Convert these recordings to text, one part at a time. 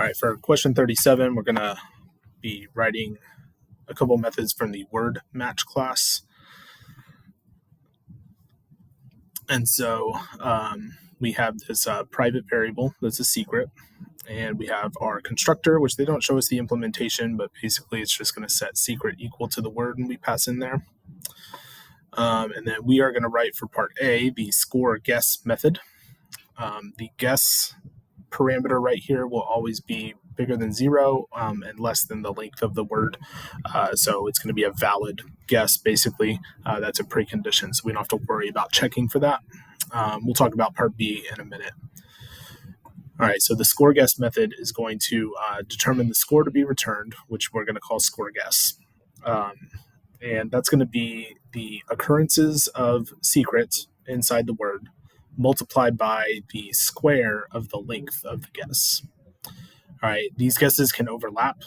All right, for question 37, we're going to be writing a couple methods from the word match class. And so we have this private variable that's a secret, and we have our constructor, which they don't show us the implementation, but basically it's just going to set secret equal to the word and we pass in there. And then we are going to write for part A the score guess method. The guess parameter right here will always be bigger than 0 and less than the length of the word. So it's going to be a valid guess, basically. That's a precondition, so we don't have to worry about checking for that. We'll talk about part B in a minute. All right, so the score guess method is going to determine the score to be returned, which we're going to call score guess. And that's going to be the occurrences of secret inside the word multiplied by the square of the length of the guess. All right, these guesses can overlap.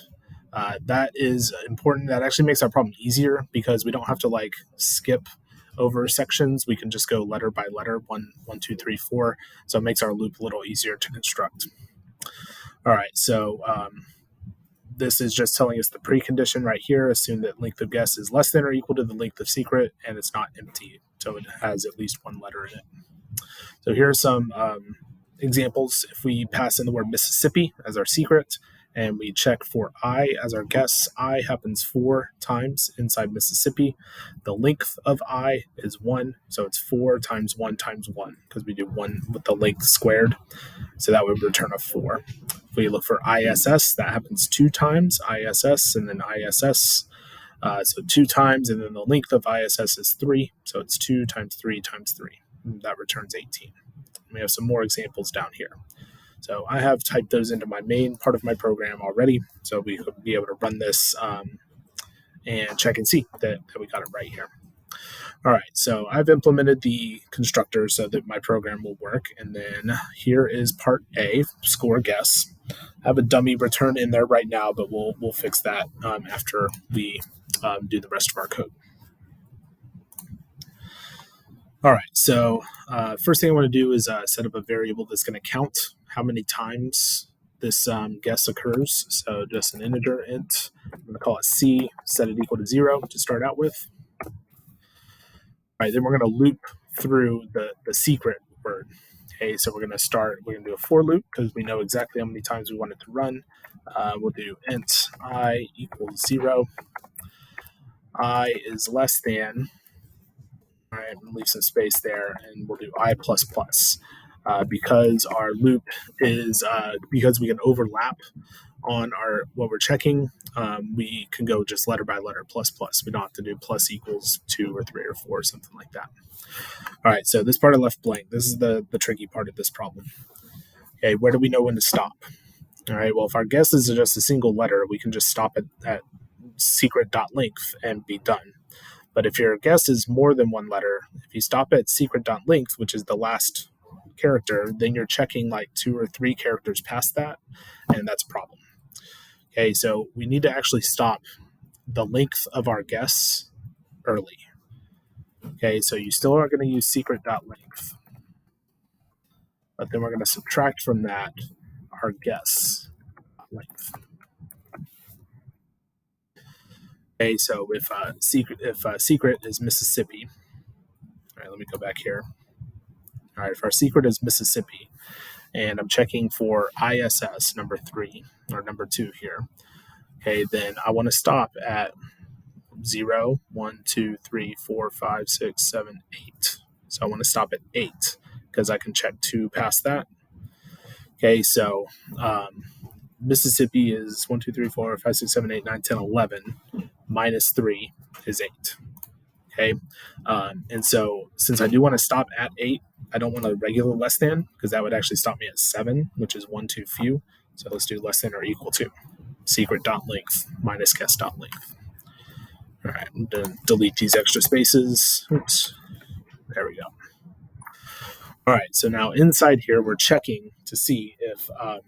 That is important. That actually makes our problem easier because we don't have to skip over sections. We can just go letter by letter, 1, 2, 3, 4. So it makes our loop a little easier to construct. All right, so this is just telling us the precondition right here. Assume that length of guess is less than or equal to the length of secret, and it's not empty. So it has at least one letter in it. So here are some examples. If we pass in the word Mississippi as our secret, and we check for I as our guess, I happens 4 times inside Mississippi. The length of I is 1, so it's 4 times 1 times 1, because we do 1 with the length squared. So that would return a 4. If we look for ISS, that happens 2 times, ISS, and then ISS. So 2 times, and then the length of ISS is 3, so it's 2 times 3 times 3. That returns 18. We have some more examples down here. So I have typed those into my main part of my program already, so we could be able to run this and check and see that we got it right here. All right, so I've implemented the constructor so that my program will work, and then here is part A, score guess. I have a dummy return in there right now, but we'll fix that after we do the rest of our code. All right, so first thing I want to do is set up a variable that's going to count how many times this guess occurs. So just an integer int. I'm going to call it C, set it equal to 0 to start out with. All right, then we're going to loop through the secret word. Okay, so we're going to do a for loop because we know exactly how many times we want it to run. We'll do int I equals 0. I is less than. All right, leave some space there, and we'll do I++. Because our loop is, because we can overlap on what we're checking, we can go just letter by letter, plus. We don't have to do plus equals 2 or 3 or 4, something like that. All right, so this part I left blank. This is the tricky part of this problem. Okay, where do we know when to stop? All right, well, if our guess is just a single letter, we can just stop at secret.length and be done. But if your guess is more than one letter, if you stop at secret.length, which is the last character, then you're checking 2 or 3 characters past that, and that's a problem. Okay, so we need to actually stop the length of our guess early. Okay, so you still are going to use secret.length, but then we're going to subtract from that our guess length. Okay, so if secret is Mississippi, all right, let me go back here. All right, if our secret is Mississippi, and I'm checking for ISS number 3 or number 2 here, okay, then I want to stop at 0, 1, 2, 3, 4, 5, 6, 7, 8. So I want to stop at 8 because I can check 2 past that. Okay, so Mississippi is 1, 2, 3, 4, 5, 6, 7, 8, 9, 10, 11. Minus 3 is 8. Okay, and so since I do want to stop at 8, I don't want a regular less than because that would actually stop me at 7, which is 1 too few. So let's do less than or equal to secret.length minus guess.length. All right, I'm going to delete these extra spaces. Oops, there we go. All right, so now inside here, we're checking to see if a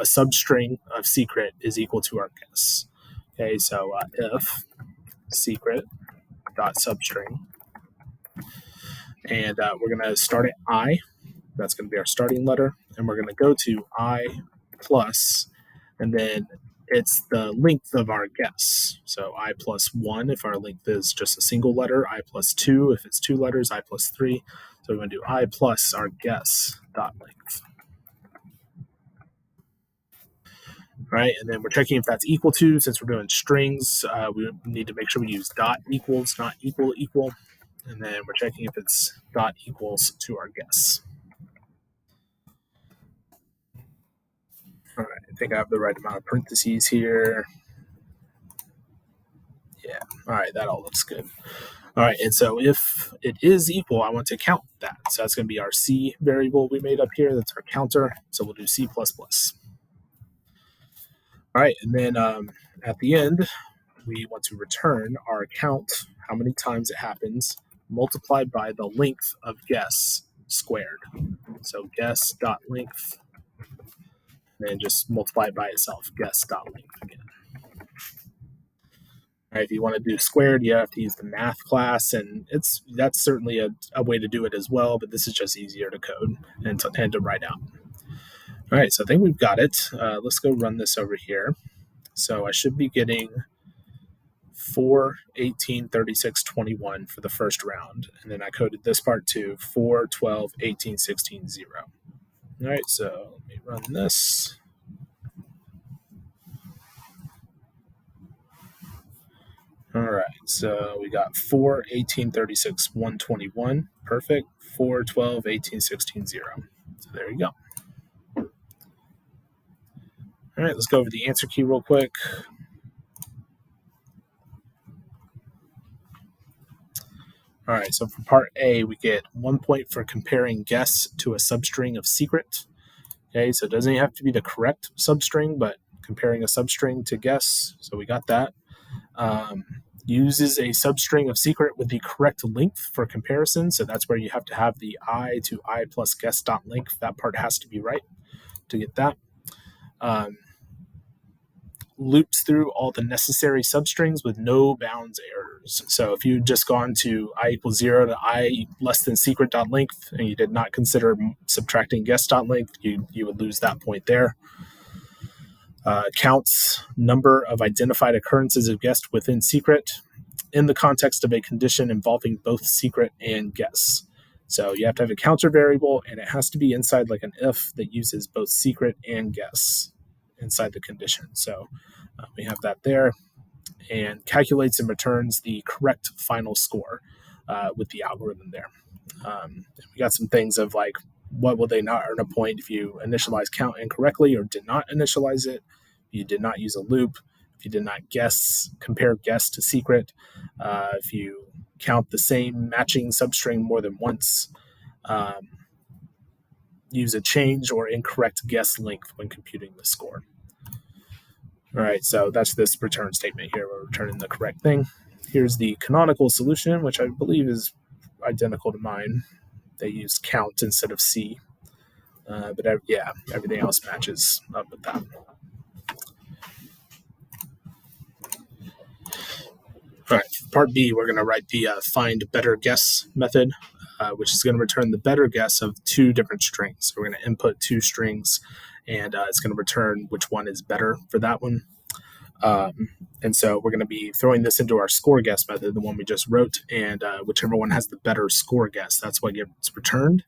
substring of secret is equal to our guess. Okay, so if secret dot substring, and we're going to start at I. That's going to be our starting letter, and we're going to go to I plus, and then it's the length of our guess. So I plus 1 if our length is just a single letter, I plus 2 if it's 2 letters, I plus 3. So we're going to do I plus our guess dot length. Right, and then we're checking if that's equal to. Since we're doing strings, we need to make sure we use dot equals, not equal equal. And then we're checking if it's dot equals to our guess. All right, I think I have the right amount of parentheses here. Yeah, all right, that all looks good. All right, and so if it is equal, I want to count that. So that's going to be our C variable we made up here. That's our counter. So we'll do C++. All right, and then at the end, we want to return our count, how many times it happens, multiplied by the length of guess squared. So guess.length, and then just multiply it by itself, guess.length again. All right, if you want to do squared, you have to use the math class, and that's certainly a way to do it as well, but this is just easier to code and to write out. All right, so I think we've got it. Let's go run this over here. So I should be getting 4, 18, 36, 21 for the first round. And then I coded this part to 4, 12, 18, 16, 0. All right, so let me run this. All right, so we got 4, 18, 36, 121. Perfect. 4, 12, 18, 16, 0. So there you go. All right, let's go over the answer key real quick. All right, so for part A, we get 1 point for comparing guess to a substring of secret. Okay, so it doesn't have to be the correct substring, but comparing a substring to guess. So we got that. Uses a substring of secret with the correct length for comparison. So that's where you have to have the I to I plus guess.length. That part has to be right to get that. Loops through all the necessary substrings with no bounds errors. So if you just gone to I equals 0 to I less than secret.length and you did not consider subtracting guess.length, you would lose that point there. Counts number of identified occurrences of guess within secret in the context of a condition involving both secret and guess. So you have to have a counter variable, and it has to be inside like an if that uses both secret and guess inside the condition. So we have that there, and calculates and returns the correct final score with the algorithm there. We got some things of like, what will they not earn a point if you initialize count incorrectly or did not initialize it, if you did not use a loop, if you did not compare guess to secret, if you count the same matching substring more than once, use a change or incorrect guess length when computing the score. All right, so that's this return statement here. We're returning the correct thing. Here's the canonical solution, which I believe is identical to mine. They used count instead of C. But yeah, everything else matches up with that. All right, part B, we're going to write the find better guess method, which is going to return the better guess of 2 different strings. So we're going to input 2 strings, and it's going to return which one is better for that one. And so we're going to be throwing this into our score guess method, the one we just wrote, and whichever one has the better score guess, that's what gets returned.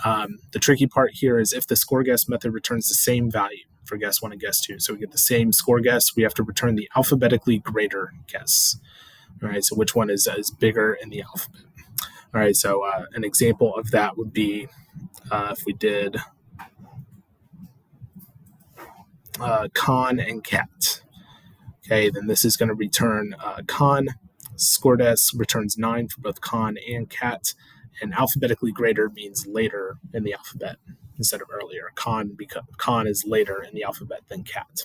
The tricky part here is if the score guess method returns the same value for guess 1 and guess 2, so we get the same score guess, we have to return the alphabetically greater guess. All right, so which one is bigger in the alphabet? All right, so an example of that would be if we did con and cat. Okay, then this is going to return con. Scored S returns 9 for both con and cat, and alphabetically greater means later in the alphabet instead of earlier. Con is later in the alphabet than cat.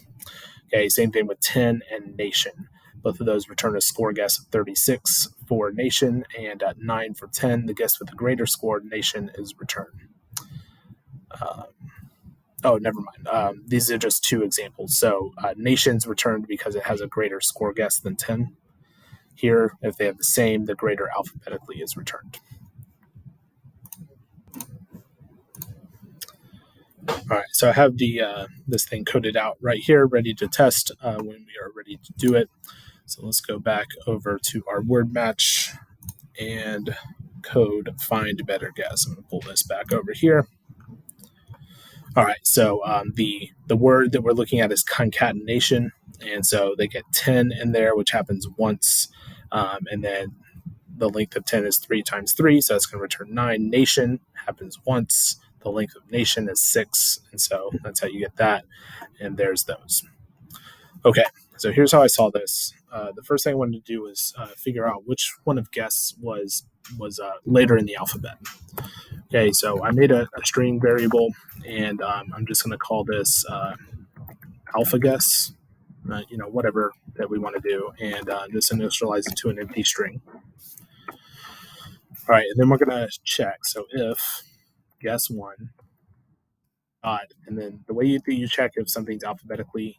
Okay, same thing with 10 and nation. Both of those return a score guess of 36 for nation and 9 for 10. The guess with the greater score, nation, is returned. Never mind. These are just 2 examples. So nation's returned because it has a greater score guess than 10. Here, if they have the same, the greater alphabetically is returned. All right, so I have the this thing coded out right here, ready to test when we are ready to do it. So let's go back over to our word match and code find better guess. I'm going to pull this back over here. All right, so the word that we're looking at is concatenation, and so they get 10 in there, which happens once, and then the length of 10 is 3 times 3, so that's going to return 9. Nation happens once. The length of nation is 6, and so that's how you get that, and there's those. Okay, so here's how I saw this. The first thing I wanted to do was figure out which one of guess was later in the alphabet. Okay, so I made a string variable, and I'm just going to call this alpha guess, whatever that we want to do, and just initialize it to an empty string. All right, and then we're going to check. So if guess one, and then the way you check if something's alphabetically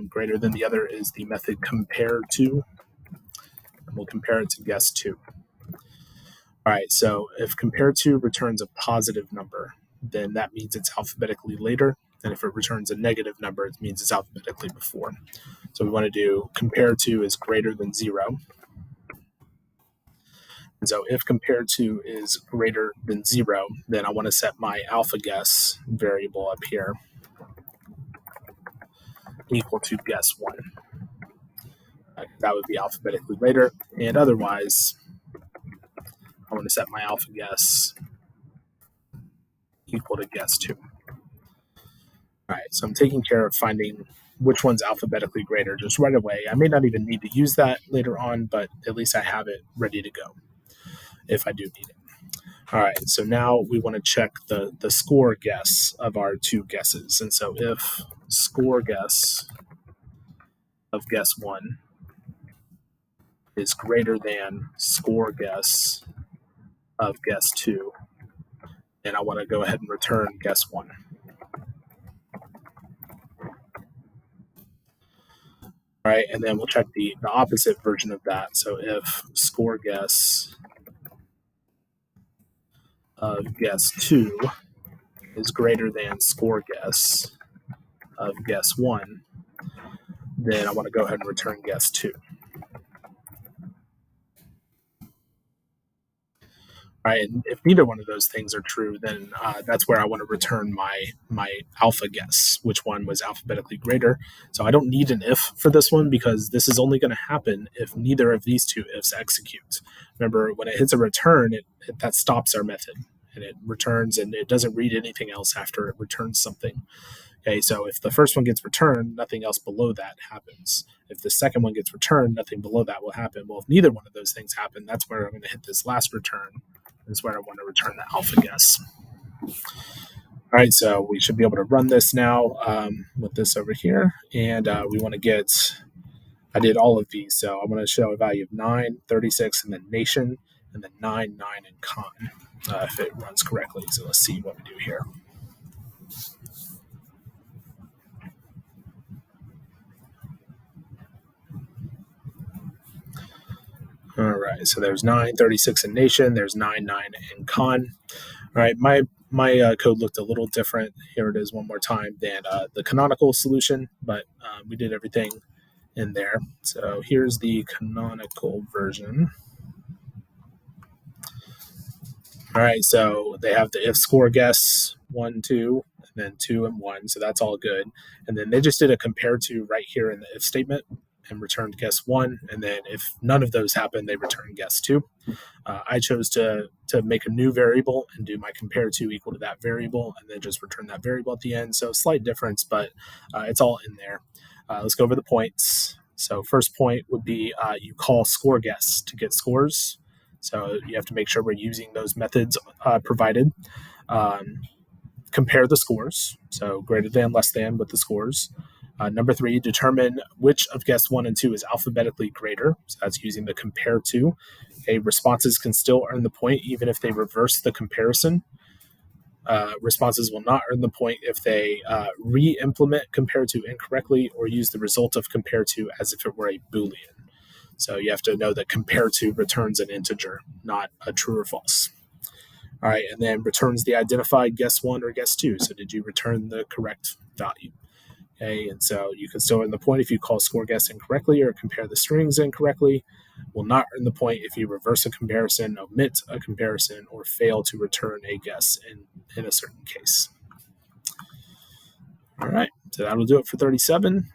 greater than the other is the method compare to, and we'll compare it to guess two. All right, so if compare to returns a positive number, then that means it's alphabetically later. And if it returns a negative number, it means it's alphabetically before. So we want to do compare to is greater than 0. And so if compare to is greater than 0, then I want to set my alpha guess variable up here equal to guess 1. That would be alphabetically later. And otherwise, I want to set my alpha guess equal to guess 2. All right, so I'm taking care of finding which one's alphabetically greater just right away. I may not even need to use that later on, but at least I have it ready to go if I do need it. All right, so now we want to check the score guess of our two guesses. And so if score guess of guess 1 is greater than score guess of guess 2, then I want to go ahead and return guess 1. All right, and then we'll check the opposite version of that. So if score guess of guess 2 is greater than score guess of guess 1, then I want to go ahead and return guess 2. All right, and if neither one of those things are true, then that's where I want to return my alpha guess, which one was alphabetically greater. So I don't need an if for this one because this is only going to happen if neither of these two ifs execute. Remember, when it hits a return, that stops our method, and it returns, and it doesn't read anything else after it returns something. Okay, so if the first one gets returned, nothing else below that happens. If the second one gets returned, nothing below that will happen. Well, if neither one of those things happen, that's where I'm going to hit this last return. That's where I want to return the alpha guess. All right, so we should be able to run this now with this over here. And we want to get, I did all of these. So I'm going to show a value of 9, 36, and then nation, and then 9, 9, and con, if it runs correctly. So let's see what we do here. All right, so there's 9, 36 in nation. There's 9, 9 in con. All right, my code looked a little different. Here it is one more time than the canonical solution, but we did everything in there. So here's the canonical version. All right, so they have the if score guess 1, 2, and then 2 and 1. So that's all good. And then they just did a compare to right here in the if statement and returned guess 1. And then if none of those happen, they return guess 2. I chose to make a new variable and do my compare to equal to that variable and then just return that variable at the end. So slight difference, but it's all in there. Let's go over the points. So first point would be you call score guess to get scores. So you have to make sure we're using those methods provided. Compare the scores. So greater than, less than with the scores. Number 3, determine which of guess 1 and 2 is alphabetically greater. So that's using the compare to. Okay, responses can still earn the point even if they reverse the comparison. Responses will not earn the point if they re-implement compare to incorrectly or use the result of compare to as if it were a Boolean. So you have to know that compare to returns an integer, not a true or false. All right, and then returns the identified guess one or guess two. So did you return the correct value? Okay, and so you can still earn the point if you call score guess incorrectly or compare the strings incorrectly. Will not earn the point if you reverse a comparison, omit a comparison, or fail to return a guess in a certain case. All right, so that'll do it for 37.